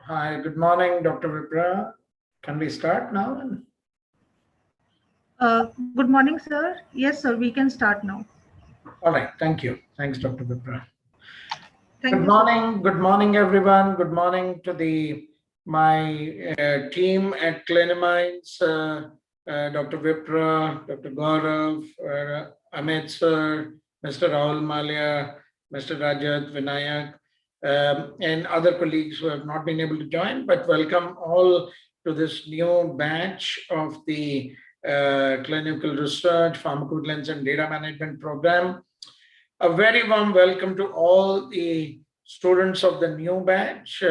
Hi, good morning, Dr. Vipra. Can we start now? Good morning, sir. Yes, sir, we can start now. All right, thank you. Thanks, Dr. Vipra. Thank you, sir. Good morning, everyone. Good morning to the my team at Clinomines, Dr. Vipra, Dr. Gaurav, Amit sir, Mr. Rahul Malia, Mr. Rajat, Vinayak, and other colleagues who have not been able to join, but welcome all to this new batch of the clinical research, pharmacovigilance and data management program. A very warm welcome to all the students of the new batch.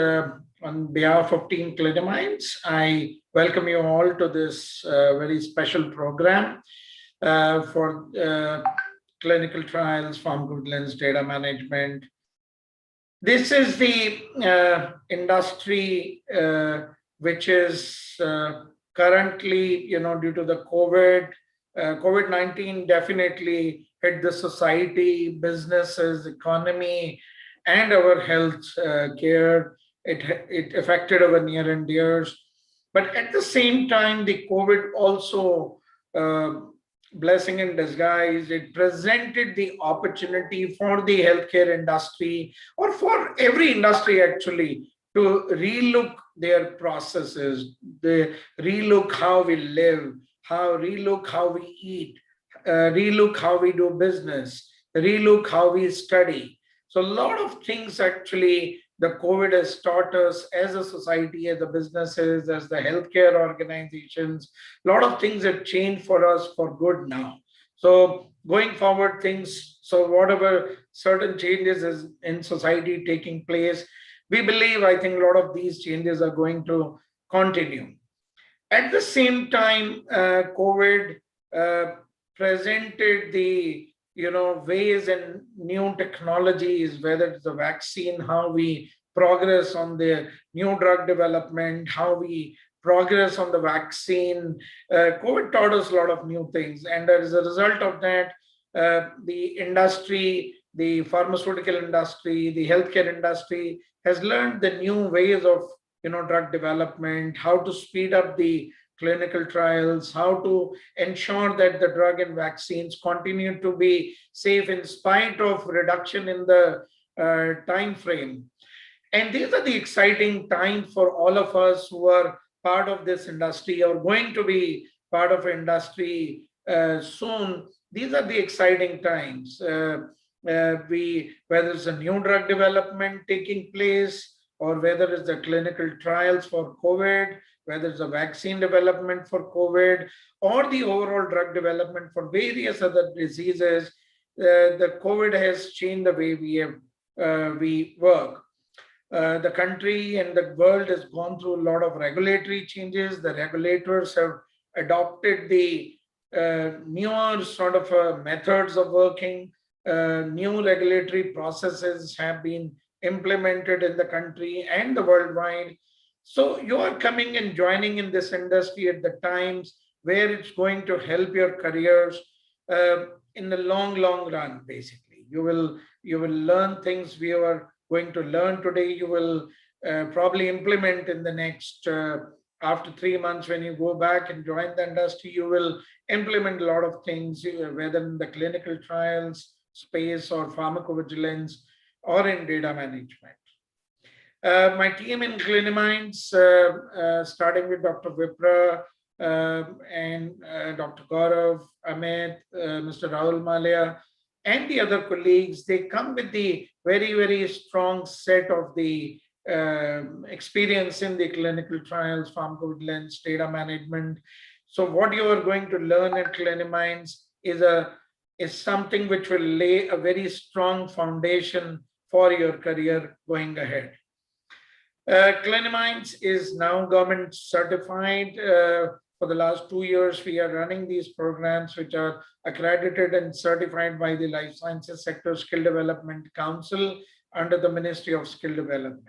On behalf of Team Clinomines, I welcome you all to this very special program for clinical trials, pharmacovigilance, data management. This is the industry which is currently, due to the COVID-19 definitely hit the society, businesses, economy, and our health care. It affected our near and dears. But at the same time, the COVID also blessing in disguise. It presented the opportunity for the healthcare industry or for every industry actually to relook their processes, they relook how we live, relook how we eat, relook how we do business, relook how we study. So a lot of things actually the COVID has taught us as a society, as the businesses, as the healthcare organizations. A lot of things have changed for us for good now. So going forward, things, so whatever certain changes is in society taking place, we believe, I think a lot of these changes are going to continue. At the same time, COVID presented the ways and new technologies, whether it's the vaccine, how we progress on the new drug development, how we progress on the vaccine. COVID taught us a lot of new things, and as a result of that, the industry, the pharmaceutical industry, the healthcare industry has learned the new ways of drug development, how to speed up the clinical trials, how to ensure that the drug and vaccines continue to be safe in spite of reduction in the time frame. And these are the exciting times for all of us who are part of this industry or going to be part of industry soon. These are the exciting times. Whether it's a new drug development taking place, or whether it's the clinical trials for COVID, whether it's a vaccine development for COVID, or the overall drug development for various other diseases, the COVID has changed the way we work. The country and the world has gone through a lot of regulatory changes. The regulators have adopted the newer sort of methods of working. New regulatory processes have been implemented in the country and the worldwide. So you are coming and joining in this industry at the times where it's going to help your careers in the long run. Basically, you will learn things we are going to learn today. You will probably implement in the next after 3 months when you go back and join the industry. You will implement a lot of things, whether in the clinical trials space or pharmacovigilance or in data management. My team in Clinomines, starting with Dr. Vipra and Dr. Gaurav, Amit, Mr. Rahul Malia, and the other colleagues, they come with the very strong set of the experience in the clinical trials, pharmacovigilance, data management. So what you are going to learn at Clinomines is something which will lay a very strong foundation for your career going ahead. Clinomines is now government certified. For the last 2 years, we are running these programs which are accredited and certified by the Life Sciences Sector Skill Development Council under the Ministry of Skill Development.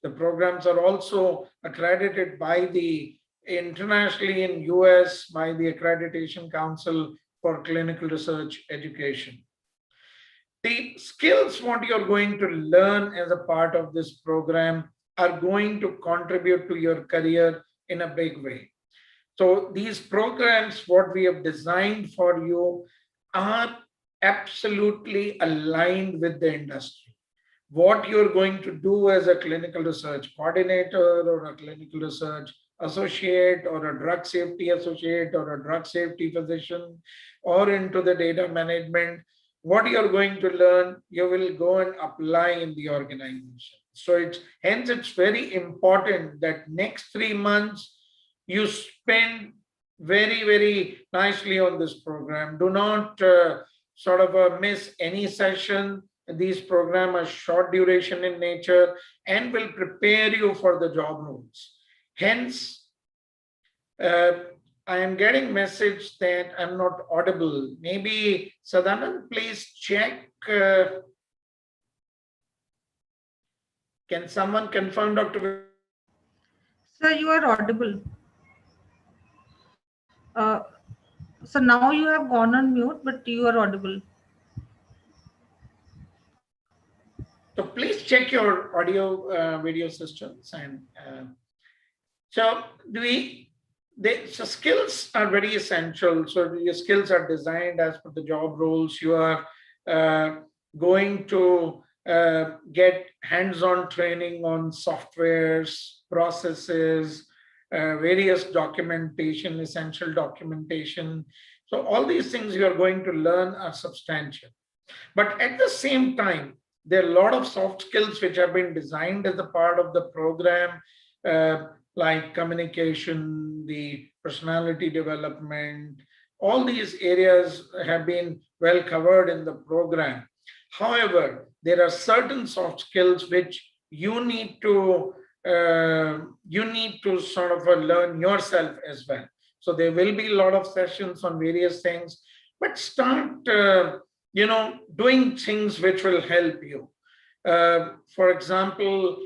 The programs are also accredited by the internationally in US by the Accreditation Council for Clinical Research Education. The skills what you're going to learn as a part of this program are going to contribute to your career in a big way. So these programs, what we have designed for you, are absolutely aligned with the industry. What you're going to do as a clinical research coordinator or a clinical research associate or a drug safety associate or a drug safety physician or into the data management, what you're going to learn, you will go and apply in the organization. So it's very important that next 3 months you spend very nicely on this program. Do not miss any session. These programs are short duration in nature and will prepare you for the job roles. Hence, I am getting message that I'm not audible. Maybe Sadanand, please check. Can someone confirm, Dr. Sir, you are audible. So now you have gone on mute, but you are audible. So please check your audio video systems. And so so skills are very essential. So your skills are designed as per the job roles. You are going to get hands-on training on softwares, processes, various documentation, essential documentation. So all these things you are going to learn are substantial. But at the same time, there are a lot of soft skills which have been designed as a part of the program, like communication, the personality development. All these areas have been well covered in the program. However, there are certain soft skills which you need to learn yourself as well. So there will be a lot of sessions on various things, but start doing things which will help you. For example,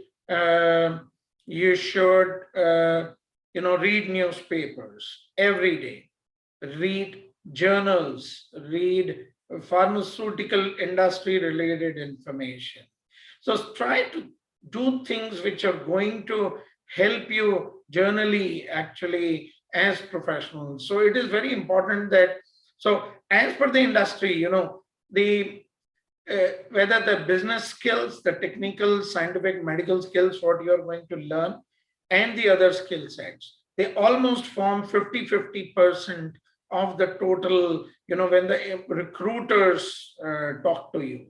you should read newspapers every day, read journals, read pharmaceutical industry related information. So try to do things which are going to help you generally actually as professionals. So it is very important that, so as per the industry, whether the business skills, the technical, scientific, medical skills, what you're going to learn, and the other skill sets, they almost form 50-50% of the total, when the recruiters talk to you,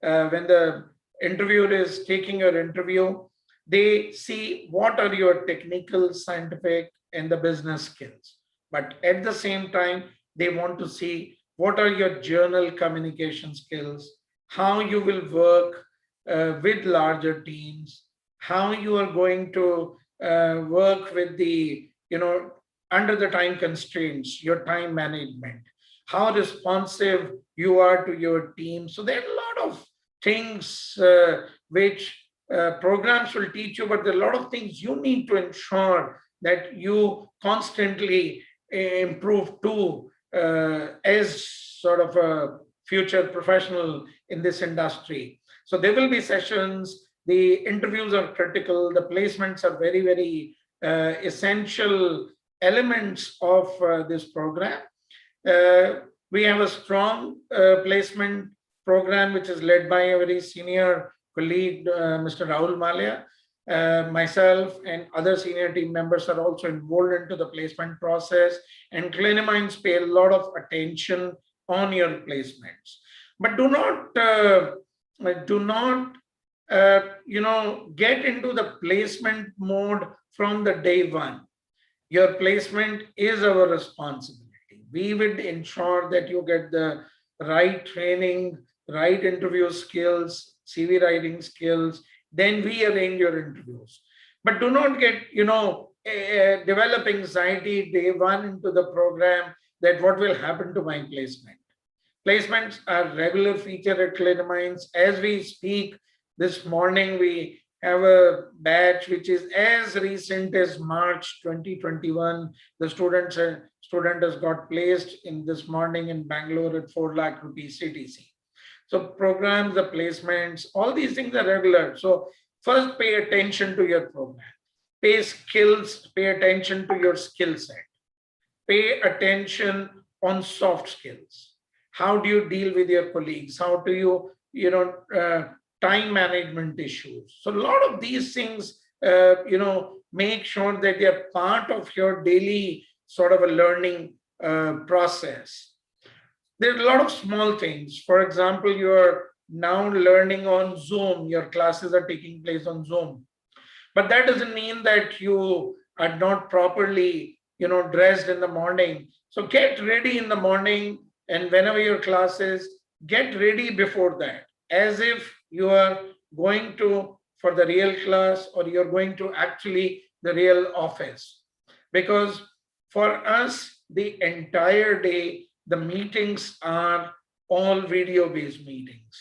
when the interviewer is taking your interview, they see what are your technical, scientific, and the business skills. But at the same time, they want to see what are your journal communication skills, how you will work with larger teams, how you are going to work with the, under the time constraints, your time management, how responsive you are to your team. So there are a lot of things which programs will teach you, but there are a lot of things you need to ensure that you constantly improve too, as sort of a future professional in this industry. So there will be sessions, the interviews are critical, the placements are very essential elements of this program. We have a strong placement program which is led by a very senior colleague, Mr. Rahul Malia. Myself and other senior team members are also involved into the placement process, and Cliniminds pay a lot of attention on your placements. But do not get into the placement mode from the day one. Your placement is our responsibility. We will ensure that you get the right training, right interview skills, CV writing skills, then we arrange your interviews. But do not get, develop anxiety day one into the program that what will happen to my placement. Placements are regular feature at Cliniminds. As we speak, this morning we have a batch which is as recent as March 2021. The student has got placed in this morning in Bangalore at 4 lakh rupees CTC. So programs, the placements, all these things are regular. So First, pay attention to your program. Pay attention to your skill set. Pay attention on soft skills. How do you deal with your colleagues? How do you, time management issues? So a lot of these things, make sure that they're part of your daily sort of a learning process. There are a lot of small things. For example, you're now learning on Zoom. Your classes are taking place on Zoom. But that doesn't mean that you are not properly, dressed in the morning. So get ready in the morning, and whenever your class is, get ready before that, as if you are going to for the real class, or you're going to actually the real office. Because for us, the entire day, the meetings are all video-based meetings.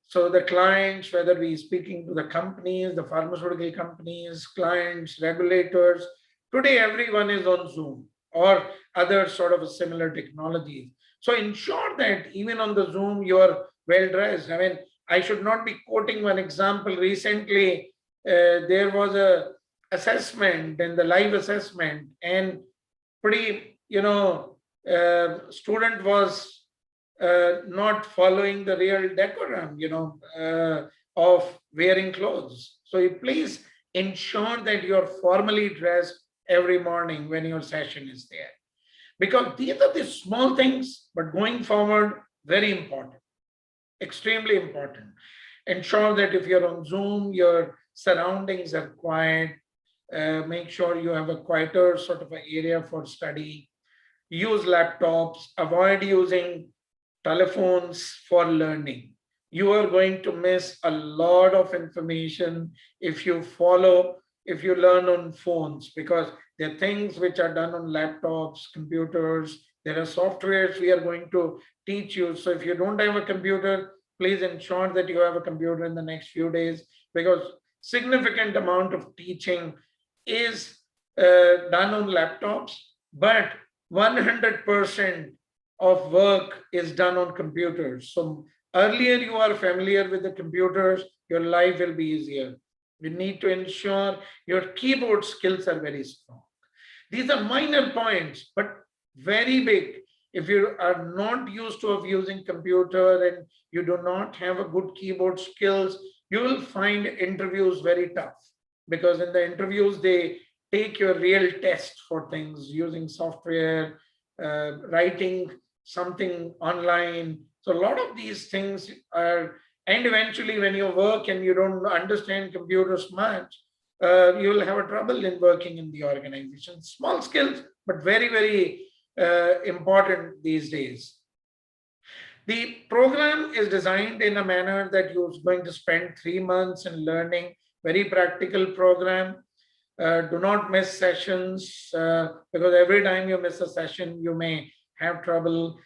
So the clients, whether we speaking to the companies, the pharmaceutical companies, clients, regulators, today everyone is on Zoom or other sort of a similar technologies. So ensure that even on the Zoom, you're well dressed. I mean, I should not be quoting one example. Recently, there was a assessment and the live assessment, and pretty, student was not following the real decorum, of wearing clothes. So you please ensure that you're formally dressed every morning when your session is there. Because these are the small things, but going forward, very important, extremely important. Ensure that if you're on Zoom, your surroundings are quiet. Make sure you have a quieter sort of an area for study. Use laptops, avoid using telephones for learning. You are going to miss a lot of information if you learn on phones, because there are things which are done on laptops, computers. There are softwares we are going to teach you. So if you don't have a computer, please ensure that you have a computer in the next few days, because significant amount of teaching is done on laptops, but 100% of work is done on computers. So earlier you are familiar with the computers, your life will be easier. You need to ensure your keyboard skills are very strong. These are minor points, but very big. If you are not used to of using computer and you do not have a good keyboard skills, you will find interviews very tough, because in the interviews they take your real test for things using software, writing something online. So a lot of these things are, and eventually when you work and you don't understand computers much, you will have a trouble in working in the organization. Small skills, but very, very important these days. The program is designed in a manner that you're going to spend 3 months in learning, very practical program. Do not miss sessions, because every time you miss a session, you may have trouble,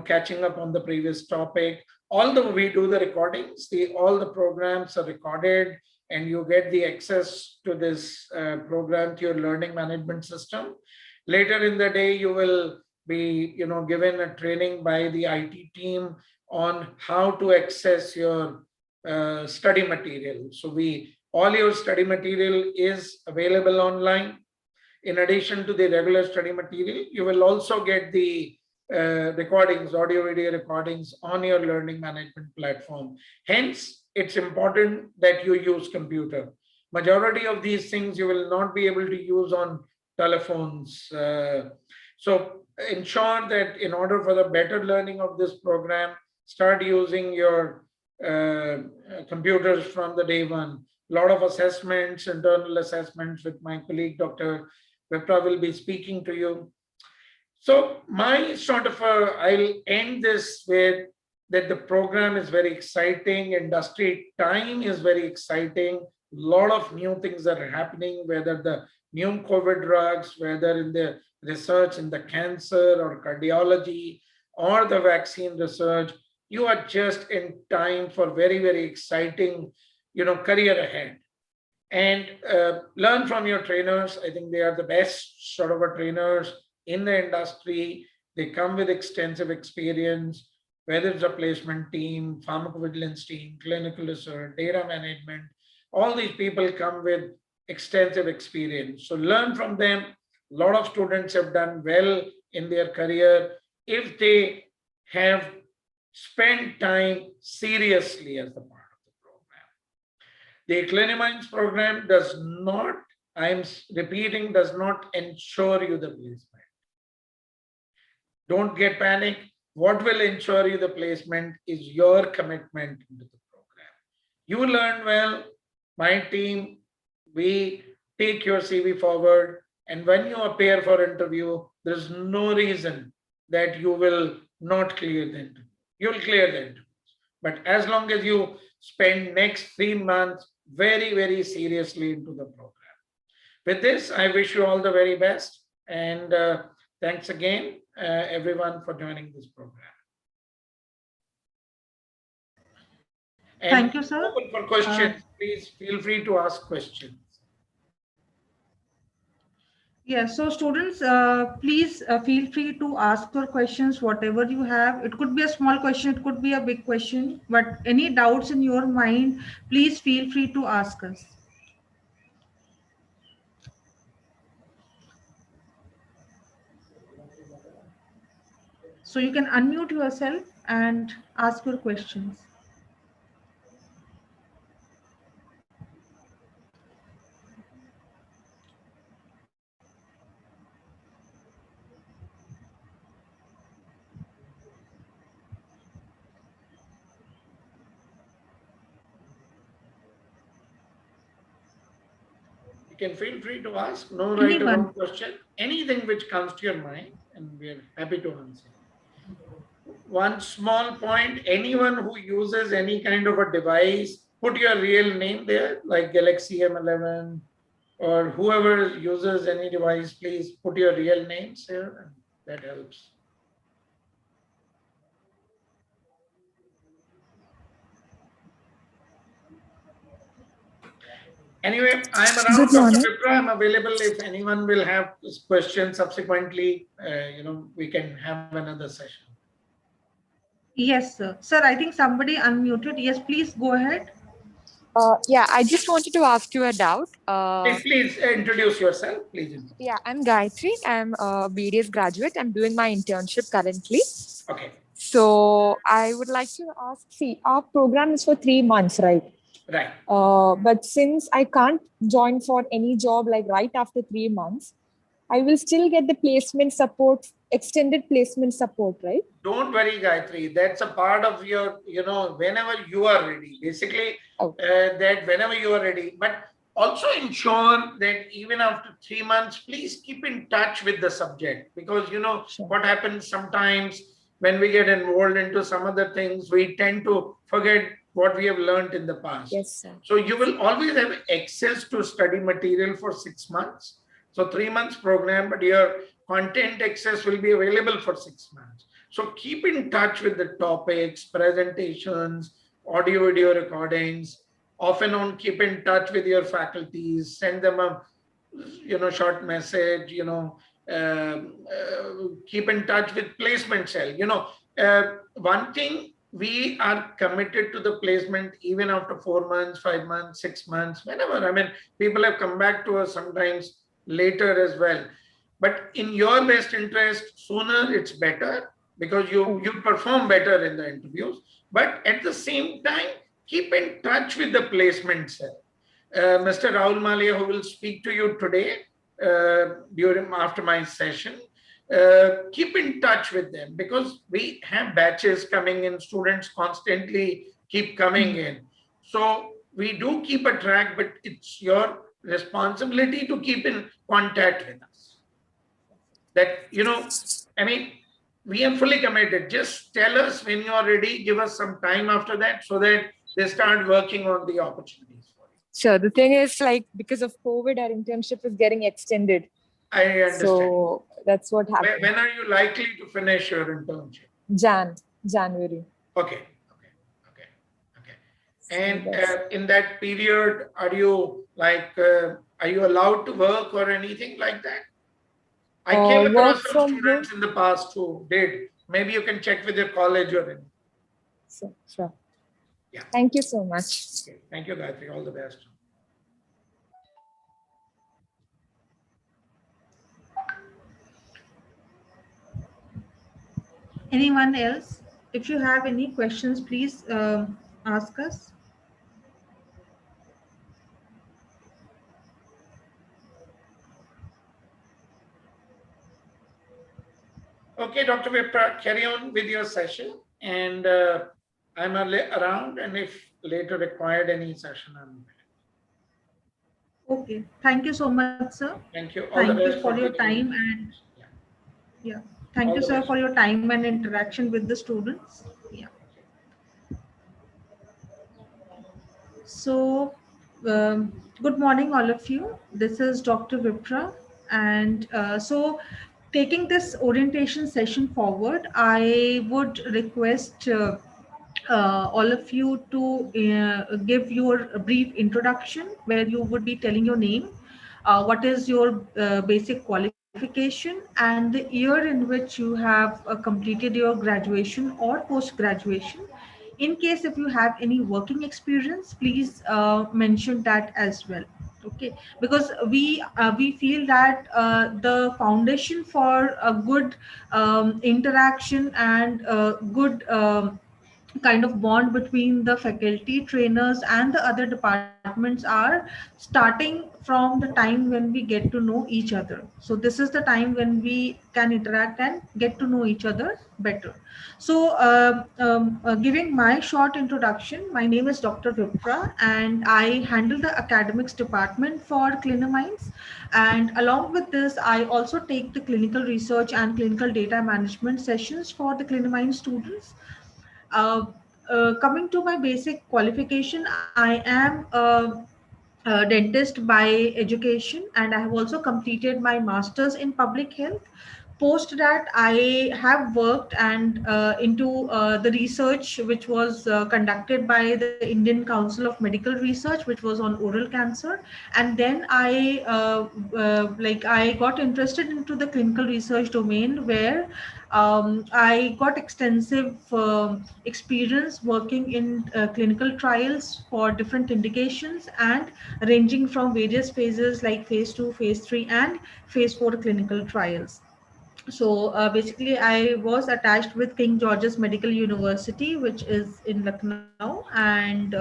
catching up on the previous topic. Although we do the recordings, all the programs are recorded, and you get the access to this program to your learning management system. Later in the day, you will be, given a training by the IT team on how to access your study material. So all your study material is available online. In addition to the regular study material, you will also get the recordings, audio video recordings on your learning management platform. Hence, it's important that you use computer. Majority of these things you will not be able to use on telephones. So ensure that in order for the better learning of this program, start using your computers from the day one. A lot of assessments, internal assessments with my colleague, Dr. Vipra, will be speaking to you. So my sort of, I'll end this with that the program is very exciting, industry time is very exciting. A lot of new things are happening, whether the new COVID drugs, whether in the research in the cancer or cardiology or the vaccine research. You are just in time for very, very exciting, career ahead. And learn from your trainers. I think they are the best sort of trainers in the industry. They come with extensive experience, whether it's a placement team, pharmacovigilance team, clinical research, data management. All these people come with extensive experience. So learn from them. A lot of students have done well in their career if they have spent time seriously as the part of the program. The eCliniminds program does not, I'm repeating, does not ensure you the placement. Don't get panic. What will ensure you the placement is your commitment into the program. You learn well. My team, we take your CV forward, and when you appear for interview, there's no reason that you will not clear the interview. You'll clear the interviews. But as long as you spend next 3 months very seriously into the program. With this, I wish you all the very best, and thanks again, everyone, for joining this program. And Thank you, sir. open for questions. Please feel free to ask questions. Yes, so students, please feel free to ask your questions, whatever you have. It could be a small question, it could be a big question, but any doubts in your mind, please feel free to ask us. So you can unmute yourself and ask your questions. You can feel free to ask. No right or wrong question. Anything which comes to your mind, and we're happy to answer. One small point, anyone who uses any kind of a device, put your real name there, like Galaxy M11, or whoever uses any device, please put your real names here, and that helps. Anyway, I'm around, Dr. Vipra. I'm available if anyone will have questions subsequently. We can have another session. Yes, sir. Sir, I think somebody unmuted. Yes, please go ahead. Yeah, I just wanted to ask you a doubt. Please introduce yourself. Please. Yeah, I'm Gayatri. I'm a BDS graduate. I'm doing my internship currently. Okay. So I would like to ask, see, our program is for 3 months, right? Right. But since I can't join for any job like right after 3 months, I will still get the placement support, extended placement support, right? Don't worry, Gayatri. That's a part of your, whenever you are ready. Basically, that whenever you are ready. But also ensure that even after 3 months, please keep in touch with the subject. Because, Sure. what happens sometimes when we get involved into some other things, we tend to forget what we have learned in the past. Yes, sir. So you will always have access to study material for 6 months. So 3 months program, but your content access will be available for 6 months. So keep in touch with the topics, presentations, audio, video recordings. Off and on, keep in touch with your faculties. Send them a, short message. Keep in touch with placement cell. One thing, we are committed to the placement even after 4 months, 5 months, 6 months, whenever. I mean, people have come back to us sometimes later as well. But in your best interest, sooner it's better, because you perform better in the interviews. But at the same time, keep in touch with the placement cell. Mr. Rahul Malia, who will speak to you today after my session, keep in touch with them, because we have batches coming in. Students constantly keep coming in. So we do keep a track, but it's your responsibility to keep in contact with us. That, we are fully committed. Just tell us when you are ready, give us some time after that, so that they start working on the opportunities for you. So the thing is, like, because of COVID, our internship is getting extended. I understand. So that's what happened. When are you likely to finish your internship? January. Okay. And in that period, are you allowed to work or anything like that? I came across some students in the past who did. Maybe you can check with your college or anything. Sure. Yeah. Thank you so much. Okay. Thank you, Gayatri. All the best. Anyone else? If you have any questions, please ask us. Okay, Dr. Vipra, carry on with your session, and I'm around, and if later required any session, I'm Okay. Thank you so much, sir. Thank you. All the Thank you best for for your taking. time and Yeah. yeah. Thank All you, the sir, best. for your time and interaction with the students. Yeah. So, good morning, all of you. This is Dr. Vipra. And taking this orientation session forward, I would request all of you to give your brief introduction where you would be telling your name, what is your basic qualification, and the year in which you have completed your graduation or post graduation. In case if you have any working experience, please mention that as well. Okay, because we feel that the foundation for a good interaction and good kind of bond between the faculty, trainers, and the other departments are starting from the time when we get to know each other. So this is the time when we can interact and get to know each other better. So giving my short introduction, my name is Dr. Vipra, and I handle the academics department for Clinomines. And along with this, I also take the clinical research and clinical data management sessions for the Clinomines students. uh, Coming to my basic qualification, I am a dentist by education, and I have also completed my master's in public health. Post that, I have worked and into the research which was conducted by the Indian Council of Medical Research, which was on oral cancer. And then I got interested into the clinical research domain, where I got extensive experience working in clinical trials for different indications, and ranging from various phases like phase 2, phase 3, and phase 4 clinical trials. So basically, I was attached with King George's Medical University, which is in Lucknow. And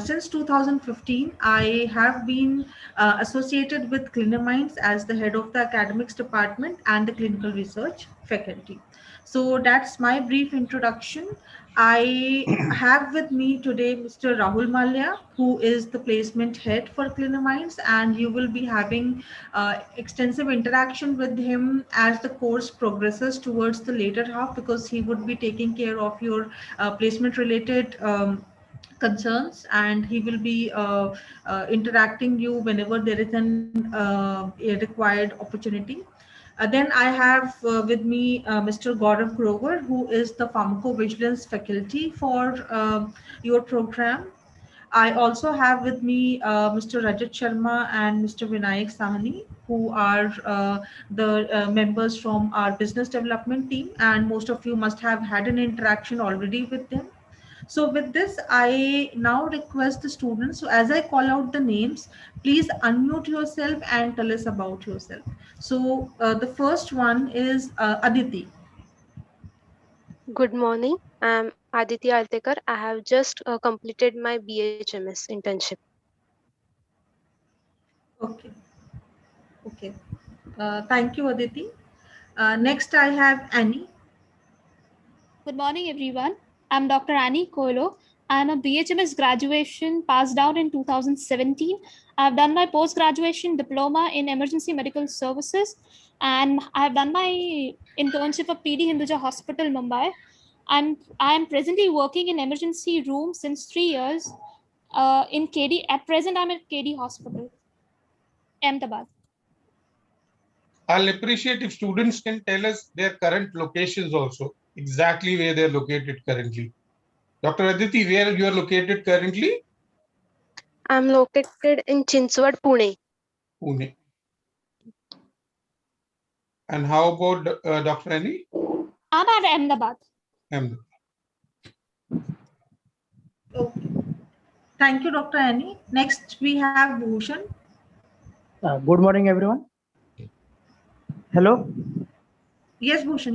since 2015, I have been associated with Clinomines as the head of the academics department and the clinical research faculty. So that's my brief introduction. I have with me today Mr. Rahul Malia, who is the placement head for Clinomines, and you will be having extensive interaction with him as the course progresses towards the later half, because he would be taking care of your placement related concerns, and he will be interacting you whenever there is a required opportunity. Then I have with me Mr. Gaurav Grover, who is the pharmacovigilance faculty for your program. I also have with me Mr. Rajat Sharma and Mr. Vinayak Sahani, who are the members from our business development team, and most of you must have had an interaction already with them. So with this, I now request the students, so as I call out the names, please unmute yourself and tell us about yourself. So the first one is Aditi. Good morning. I'm Aditi Altekar. I have just completed my BHMS internship. Okay, okay. Thank you, Aditi. Next, I have Annie. Good morning, everyone. I'm Dr. Annie Coelho. I'm a BHMS graduation passed out in 2017. I've done my post-graduation diploma in emergency medical services, and I've done my internship at PD Hinduja Hospital, Mumbai. I'm presently working in emergency room since 3 years in KD. At present, I'm at KD Hospital, Ahmedabad. I'll appreciate if students can tell us their current locations also, exactly where they're located currently. Dr. Aditi, where you are located currently? I'm located in Chinchwad, Pune. Pune. And how about Dr. Annie? I'm at Ahmedabad. Ahmedabad. Okay. Thank you, Dr. Annie. Next, we have Bhushan. Good morning, everyone. Hello. Yes, Bhushan.